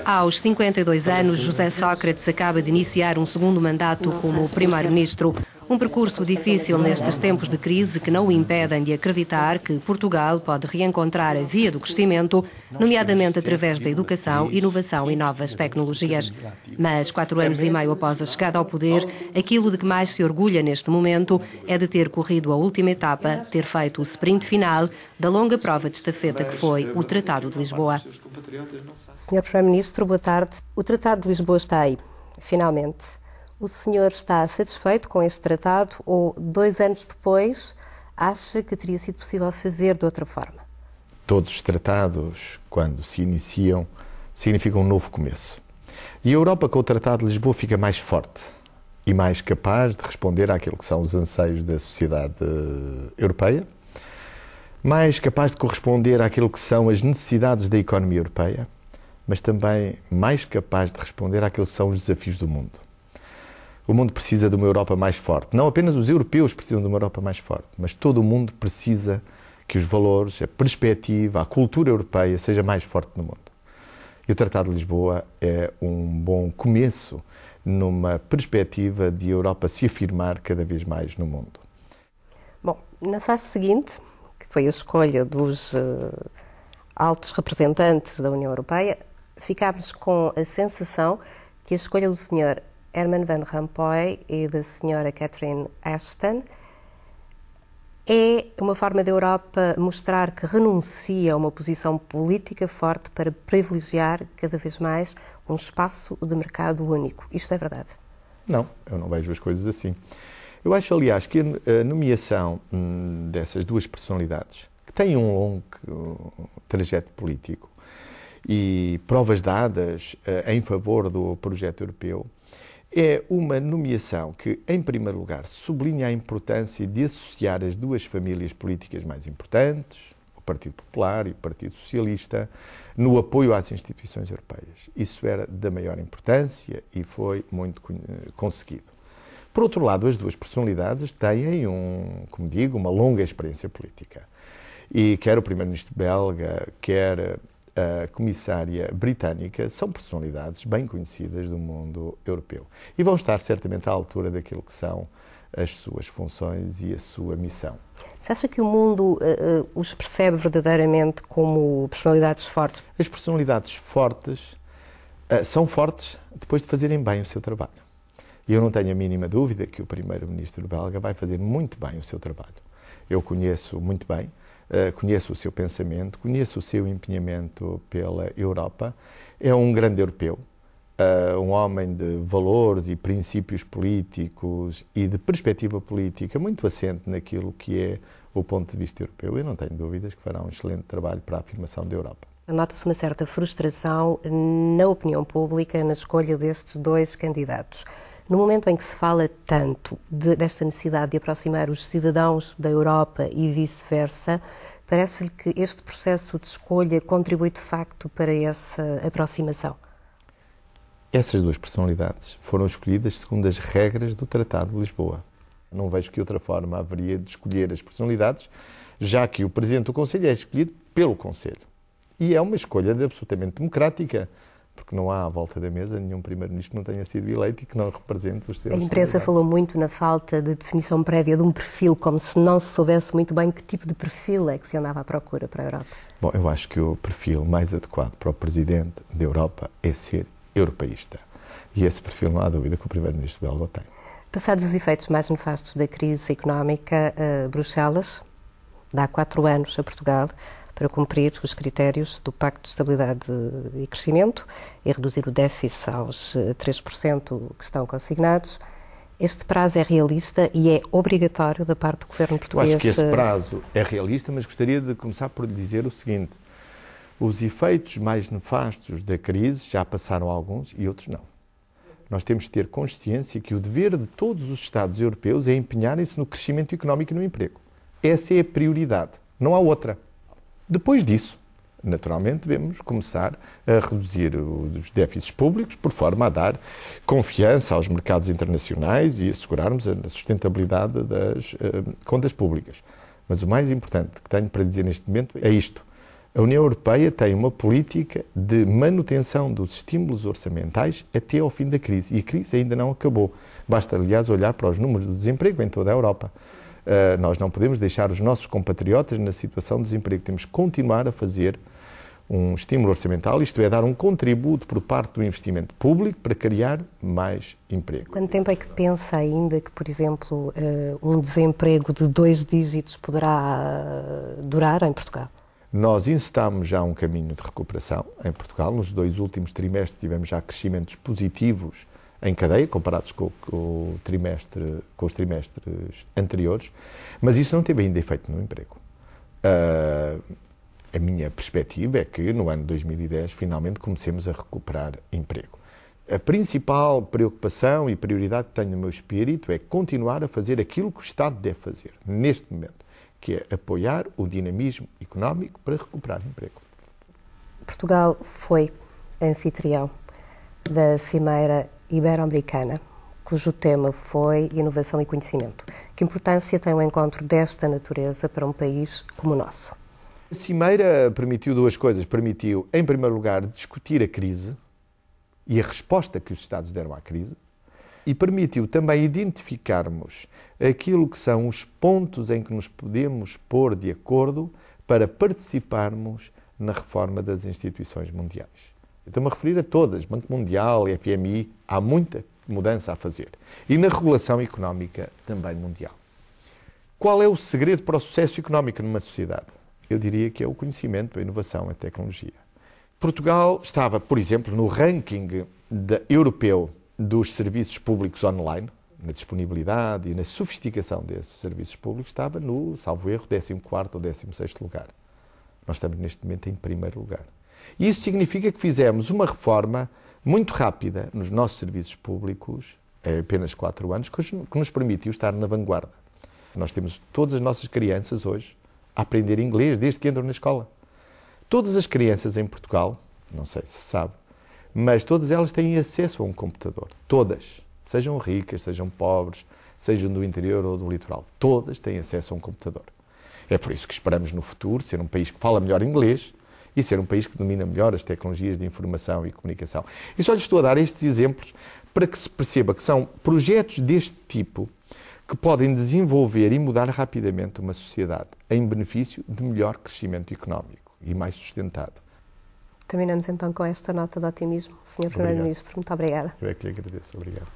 Aos 52 anos, José Sócrates acaba de iniciar um segundo mandato como primeiro-ministro. Um percurso difícil nestes tempos de crise que não o impedem de acreditar que Portugal pode reencontrar a via do crescimento, nomeadamente através da educação, inovação e novas tecnologias. Mas 4 anos e meio após a chegada ao poder, aquilo de que mais se orgulha neste momento é de ter corrido a última etapa, ter feito o sprint final da longa prova de estafeta que foi o Tratado de Lisboa. Senhor Primeiro-Ministro, boa tarde. O Tratado de Lisboa está aí, finalmente. O senhor está satisfeito com este tratado ou, 2 anos depois, acha que teria sido possível fazer de outra forma? Todos os tratados, quando se iniciam, significam um novo começo. E a Europa, com o Tratado de Lisboa, fica mais forte e mais capaz de responder àquilo que são os anseios da sociedade europeia, mais capaz de corresponder àquilo que são as necessidades da economia europeia, mas também mais capaz de responder àquilo que são os desafios do mundo. O mundo precisa de uma Europa mais forte. Não apenas os europeus precisam de uma Europa mais forte, mas todo o mundo precisa que os valores, a perspectiva, a cultura europeia seja mais forte no mundo. E o Tratado de Lisboa é um bom começo numa perspectiva de a Europa se afirmar cada vez mais no mundo. Bom, na fase seguinte, que foi a escolha dos altos representantes da União Europeia, ficámos com a sensação que a escolha do Sr. Herman Van Rompuy e da Sra. Catherine Ashton é uma forma da Europa mostrar que renuncia a uma posição política forte para privilegiar cada vez mais um espaço de mercado único. Isto é verdade? Não, eu não vejo as coisas assim. Eu acho, aliás, que a nomeação dessas duas personalidades, que têm um longo trajeto político e provas dadas em favor do projeto europeu, é uma nomeação que, em primeiro lugar, sublinha a importância de associar as duas famílias políticas mais importantes, o Partido Popular e o Partido Socialista, no apoio às instituições europeias. Isso era da maior importância e foi muito conseguido. Por outro lado, as duas personalidades têm, como digo, uma longa experiência política. E quer o primeiro-ministro belga, quer a comissária britânica, são personalidades bem conhecidas do mundo europeu. E vão estar certamente à altura daquilo que são as suas funções e a sua missão. Você acha que o mundo os percebe verdadeiramente como personalidades fortes? As personalidades fortes são fortes depois de fazerem bem o seu trabalho. E eu não tenho a mínima dúvida que o primeiro-ministro belga vai fazer muito bem o seu trabalho. Eu conheço muito bem, conheço o seu pensamento, conheço o seu empenhamento pela Europa. É um grande europeu, um homem de valores e princípios políticos e de perspectiva política muito assente naquilo que é o ponto de vista europeu. Eu não tenho dúvidas que fará um excelente trabalho para a afirmação da Europa. Nota-se uma certa frustração na opinião pública na escolha destes 2 candidatos. No momento em que se fala tanto desta necessidade de aproximar os cidadãos da Europa e vice-versa, parece-lhe que este processo de escolha contribui de facto para essa aproximação? Essas 2 personalidades foram escolhidas segundo as regras do Tratado de Lisboa. Não vejo que outra forma haveria de escolher as personalidades, já que o Presidente do Conselho é escolhido pelo Conselho. E é uma escolha absolutamente democrática, porque não há à volta da mesa nenhum primeiro-ministro que não tenha sido eleito e que não represente os seus... A imprensa falou muito na falta de definição prévia de um perfil, como se não se soubesse muito bem que tipo de perfil é que se andava à procura para a Europa. Bom, eu acho que o perfil mais adequado para o Presidente da Europa é ser europeísta. E esse perfil, não há dúvida, que o primeiro-ministro belga tem. Passados os efeitos mais nefastos da crise económica, Bruxelas dá 4 anos a Portugal para cumprir os critérios do Pacto de Estabilidade e Crescimento e reduzir o déficit aos 3% que estão consignados. Este prazo é realista e é obrigatório da parte do Governo português? Eu acho que esse prazo é realista, mas gostaria de começar por lhe dizer o seguinte. Os efeitos mais nefastos da crise já passaram alguns e outros não. Nós temos de ter consciência que o dever de todos os Estados europeus é empenharem-se no crescimento económico e no emprego. Essa é a prioridade, não há outra. Depois disso, naturalmente, devemos começar a reduzir os déficits públicos por forma a dar confiança aos mercados internacionais e assegurarmos a sustentabilidade das contas públicas. Mas o mais importante que tenho para dizer neste momento é isto. A União Europeia tem uma política de manutenção dos estímulos orçamentais até ao fim da crise. E a crise ainda não acabou. Basta, aliás, olhar para os números do desemprego em toda a Europa. Nós não podemos deixar os nossos compatriotas na situação de desemprego. Temos que continuar a fazer um estímulo orçamental, isto é, dar um contributo por parte do investimento público para criar mais emprego. Quanto tempo é que pensa ainda que, por exemplo, um desemprego de 2 dígitos poderá durar em Portugal? Nós incitamos já um caminho de recuperação em Portugal. Nos 2 últimos trimestres tivemos já crescimentos positivos em cadeia, comparados com os trimestres anteriores, mas isso não teve ainda efeito no emprego. A minha perspectiva é que no ano 2010 finalmente comecemos a recuperar emprego. A principal preocupação e prioridade que tenho no meu espírito é continuar a fazer aquilo que o Estado deve fazer, neste momento, que é apoiar o dinamismo económico para recuperar emprego. Portugal foi anfitrião da Cimeira Ibero-Americana, cujo tema foi inovação e conhecimento. Que importância tem um encontro desta natureza para um país como o nosso? A Cimeira permitiu 2 coisas. Permitiu, em primeiro lugar, discutir a crise e a resposta que os Estados deram à crise, e permitiu também identificarmos aquilo que são os pontos em que nos podemos pôr de acordo para participarmos na reforma das instituições mundiais. Estou-me a referir a todas, Banco Mundial, FMI, há muita mudança a fazer. E na regulação económica também mundial. Qual é o segredo para o sucesso económico numa sociedade? Eu diria que é o conhecimento, a inovação, a tecnologia. Portugal estava, por exemplo, no ranking europeu dos serviços públicos online, na disponibilidade e na sofisticação desses serviços públicos, estava no, salvo erro, 14º ou 16º lugar. Nós estamos neste momento em primeiro lugar. E isso significa que fizemos uma reforma muito rápida nos nossos serviços públicos, em apenas 4 anos, que nos permitiu estar na vanguarda. Nós temos todas as nossas crianças hoje a aprender inglês desde que entram na escola. Todas as crianças em Portugal, não sei se sabe, mas todas elas têm acesso a um computador. Todas. Sejam ricas, sejam pobres, sejam do interior ou do litoral. Todas têm acesso a um computador. É por isso que esperamos no futuro ser um país que fala melhor inglês e ser um país que domina melhor as tecnologias de informação e comunicação. E só lhes estou a dar estes exemplos para que se perceba que são projetos deste tipo que podem desenvolver e mudar rapidamente uma sociedade em benefício de melhor crescimento económico e mais sustentado. Terminamos então com esta nota de otimismo. Sr. Primeiro-Ministro, muito obrigada. Eu é que lhe agradeço. Obrigado.